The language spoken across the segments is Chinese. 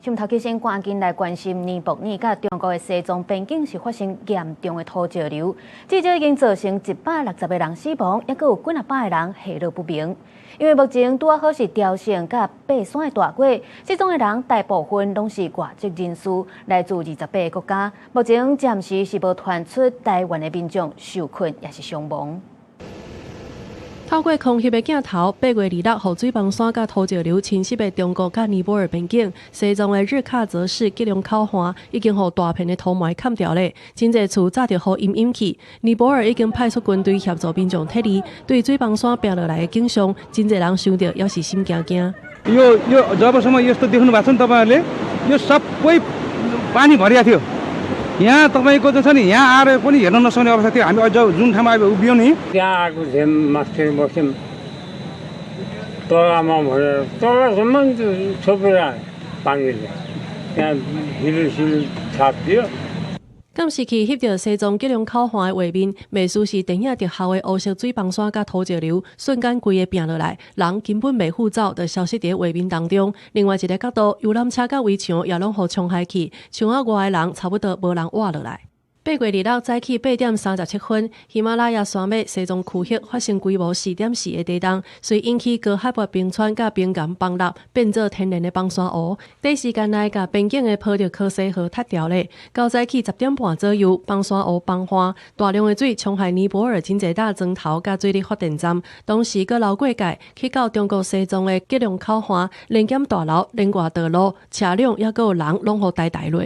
新聞頭家先趕緊來關心尼泊爾甲中國的西藏邊境是發生嚴重的土石流，至今已經造成160個人死亡，也閣有幾百個人下落不明。因為目前拄好是朝聖甲爬山的大季，失蹤的人大部分攏是外籍人士，來自28個國家。目前暫時是無傳出台灣的民眾受困也是傷亡。透過空翕的鏡頭，8月26號，水崩山甲土石流侵襲的中國甲尼泊爾邊境，西藏的日喀則市吉隆考縣已經予大片的土霾蓋掉了，真濟厝早就予陰陰去。尼泊爾已經派出軍隊協助民眾撤離，對水崩山拼落來的景象，真濟人想到也是心驚驚。यो जबसम्म यस्तो देख्नु भएको छ नि तपाईँहरूले, यो सबै पानी भरिया थियो। यहाँ तपाईको चाहिँ छ नि, यहाँ आएर पनि हेर्न नसक्ने अवस्था थियो। हामी अझ जुन ठाउँमा अब उभियौँ नि, त्यहाँ आएको थियौँ, माथि बस्यौँ, तलमा भनेर तलसम्म छोपेर पानीले त्यहाँ हिलो छापिदियो।敢是去翕到西藏吉隆考縣的畫面，美術是電影特效的烏色水崩山甲土石流，瞬間規個拼落來，人根本袂浮走，就消失在畫面當中。另外一個角度，遊覽車甲圍牆也攏互沖下去，牆仔外的人差不多無人活落來。8月26早起8點37分，喜馬拉雅山脈西藏區域發生規模4.4的地震，遂引起高海拔冰川甲冰岩崩落，變做天然的崩山湖。短時間內甲邊境的坡道科西河塌掉了。到早起10點半左右，崩山湖崩化，大量的水沖害尼泊爾真濟大鐘頭甲水力發電站，同時閣流過界去到中國西藏的吉隆考縣，連檢大樓、連外道路、車輛也閣有人攏互呆落。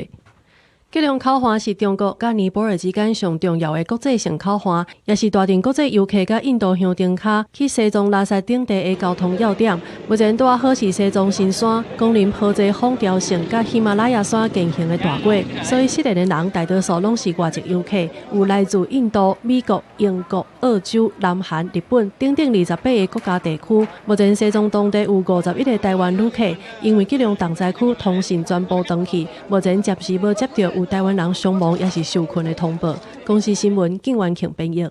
吉隆考縣是中國甲尼泊爾之間上重要的國際性考縣，也是大陣國際遊客甲印度鄉丁卡去西藏拉薩等地的交通要點。目前拄好是西藏新山、公林坡際鳳雕城甲喜馬拉雅山健行的大季，所以失聯的人大多數攏是外籍遊客，有來自印度、美國、英國、澳洲、南韓、日本等等28個國家地區。目前西藏當地有51個台灣旅客，因為吉隆重災區通信全部斷去，目前暫時無接到有台灣人傷亡也是受困的通報。公視新聞，景元慶編譯。